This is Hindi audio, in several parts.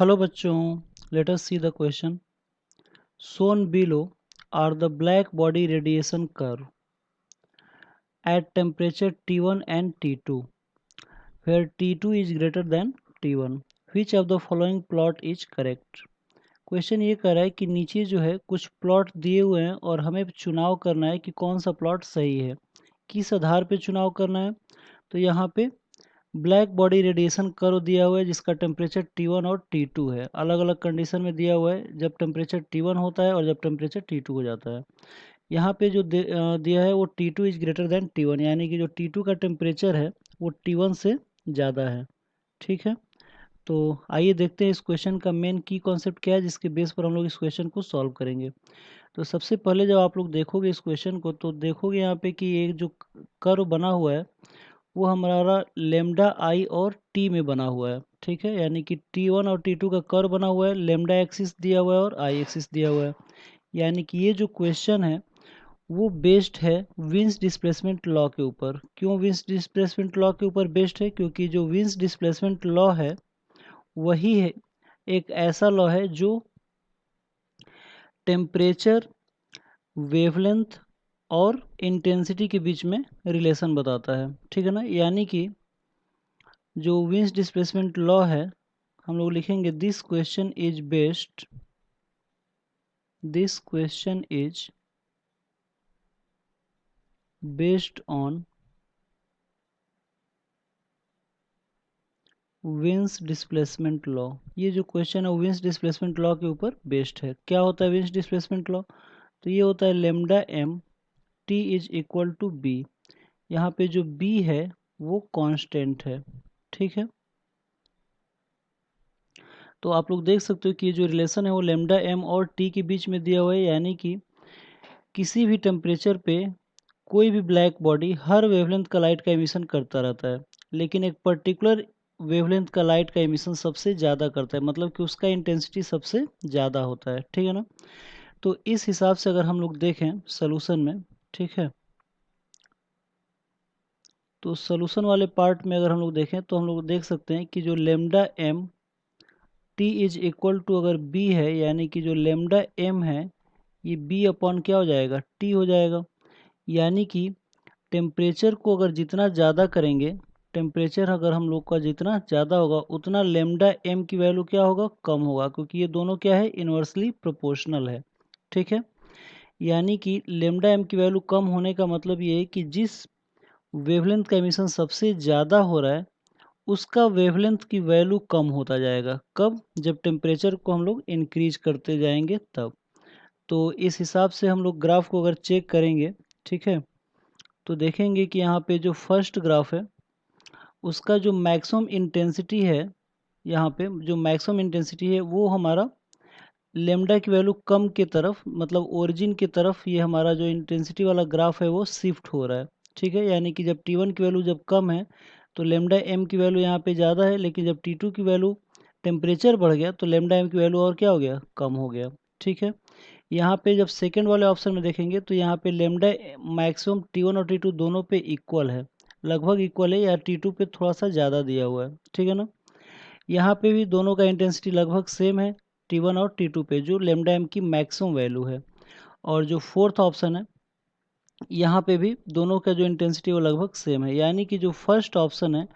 Hello bachchon, let us see the question. Shown below are the black body radiation curve at temperature T1 and T2, where T2 is greater than T1. Which of the following plot is correct? Question ये कर रहा है कि नीचे जो है कुछ प्लॉट दिए हुए हैं और हमें चुनाव करना है कि कौन सा प्लॉट सही है, किस आधार पे चुनाव करना है। तो यहाँ पे ब्लैक बॉडी रेडिएशन कर्व दिया हुआ है जिसका टेम्परेचर T1 और T2 है, अलग अलग कंडीशन में दिया हुआ है जब टेम्परेचर T1 होता है और जब टेम्परेचर T2 हो जाता है। यहाँ पे जो दिया है वो T2 is greater than T1, यानी कि जो T2 का टेम्परेचर है वो T1 से ज़्यादा है। ठीक है, तो आइए देखते हैं इस क्वेश्चन का मेन की कॉन्सेप्ट क्या है जिसके बेस पर हम लोग इस क्वेश्चन को सॉल्व करेंगे। तो सबसे पहले जब आप लोग देखोगे इस क्वेश्चन को तो देखोगे यहाँ पे कि एक जो कर्व बना हुआ है वो हमारा लेमडा आई और टी में बना हुआ है। ठीक है, यानी कि T1 और T2 का कर्व बना हुआ है, लेमडा एक्सिस दिया हुआ है और आई एक्सिस दिया हुआ है। यानी कि ये जो क्वेश्चन है वो बेस्ड है विंस डिस्प्लेसमेंट लॉ के ऊपर। क्यों विंस डिस्प्लेसमेंट लॉ के ऊपर बेस्ड है? क्योंकि जो विंस डिस्प्लेसमेंट लॉ है वही है एक ऐसा लॉ है जो टेम्परेचर, वेवलेंथ और इंटेंसिटी के बीच में रिलेशन बताता है। ठीक है ना, यानी कि जो विंस डिस्प्लेसमेंट लॉ है हम लोग लिखेंगे this question is based on wins displacement law. ये जो क्वेश्चन है विंस डिस्प्लेसमेंट लॉ के ऊपर बेस्ड है। क्या होता है विंस डिस्प्लेसमेंट लॉ? तो ये होता है lambda M T is equal to B. यहाँ पे जो बी है वो कांस्टेंट है। ठीक है, तो आप लोग देख सकते हो कि ये जो रिलेशन है वो लेमडा एम और टी के बीच में दिया हुआ है, यानी कि किसी भी टेम्परेचर पे कोई भी ब्लैक बॉडी हर वेवलेंथ का लाइट का एमिशन करता रहता है, लेकिन एक पर्टिकुलर वेवलेंथ का लाइट का एमिशन सबसे ज़्यादा करता है, मतलब कि उसका इंटेंसिटी सबसे ज़्यादा होता है। ठीक है ना, तो इस हिसाब से अगर हम लोग देखें सोल्यूशन में, ठीक है, तो सोल्यूशन वाले पार्ट में अगर हम लोग देखें तो हम लोग देख सकते हैं कि जो lambda M T is equal to अगर बी है, यानी कि जो लेमडा एम है ये बी अपॉन क्या हो जाएगा, टी हो जाएगा। यानी कि टेम्परेचर को अगर जितना ज़्यादा करेंगे, टेम्परेचर अगर हम लोग का जितना ज़्यादा होगा उतना लेमडा एम की वैल्यू क्या होगा, कम होगा, क्योंकि ये दोनों क्या है, इन्वर्सली प्रोपोर्शनल है। ठीक है, यानी कि लेमडा एम की वैल्यू कम होने का मतलब ये है कि जिस वेवलेंथ का एमिशन सबसे ज़्यादा हो रहा है उसका वेवलेंथ की वैल्यू कम होता जाएगा। कब? जब टेम्परेचर को हम लोग इंक्रीज करते जाएंगे तब। तो इस हिसाब से हम लोग ग्राफ को अगर चेक करेंगे, ठीक है, तो देखेंगे कि यहाँ पे जो फर्स्ट ग्राफ है उसका जो मैक्सिमम इंटेंसिटी है, यहाँ पे जो मैक्सिमम इंटेंसिटी है वो हमारा लेमडा की वैल्यू कम के तरफ, मतलब ओरिजिन की तरफ ये हमारा जो इंटेंसिटी वाला ग्राफ है वो शिफ्ट हो रहा है। ठीक है, यानी कि जब T1 की वैल्यू जब कम है तो लेमडा एम की वैल्यू यहाँ पे ज़्यादा है, लेकिन जब T2 की वैल्यू टेम्परेचर बढ़ गया तो लेमडा एम की वैल्यू और क्या हो गया, कम हो गया। ठीक है, यहाँ पे जब सेकेंड वाले ऑप्शन में देखेंगे तो यहाँ पे लेमडा मैक्सिमम T1 और T2 दोनों पे इक्वल है, लगभग इक्वल है, या T2 पे थोड़ा सा ज़्यादा दिया हुआ है। ठीक है ना, यहाँ पे भी दोनों का इंटेंसिटी लगभग सेम है T1 और T2 पे, जो लेमडा एम की मैक्सिमम वैल्यू है। और जो फोर्थ ऑप्शन है यहाँ पे भी दोनों का जो इंटेंसिटी वो लगभग सेम है, यानी कि जो फर्स्ट ऑप्शन है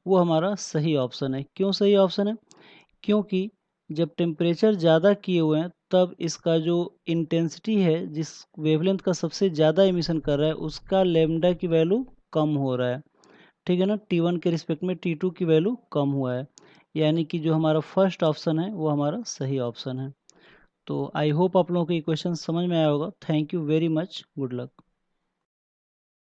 वो हमारा सही ऑप्शन है। क्यों सही ऑप्शन है? क्योंकि जब टेम्परेचर ज़्यादा किए हुए हैं तब इसका जो इंटेंसिटी है, जिस वेवलेंथ का सबसे ज़्यादा एमिशन कर रहा है उसका लेमडा की वैल्यू कम हो रहा है। ठीक है ना, T1 के रिस्पेक्ट में T2 की वैल्यू कम हुआ है, यानी कि जो हमारा फर्स्ट ऑप्शन है वो हमारा सही ऑप्शन है। तो आई होप आप लोगों को ये क्वेश्चन समझ में आया होगा। Thank you very much, good luck.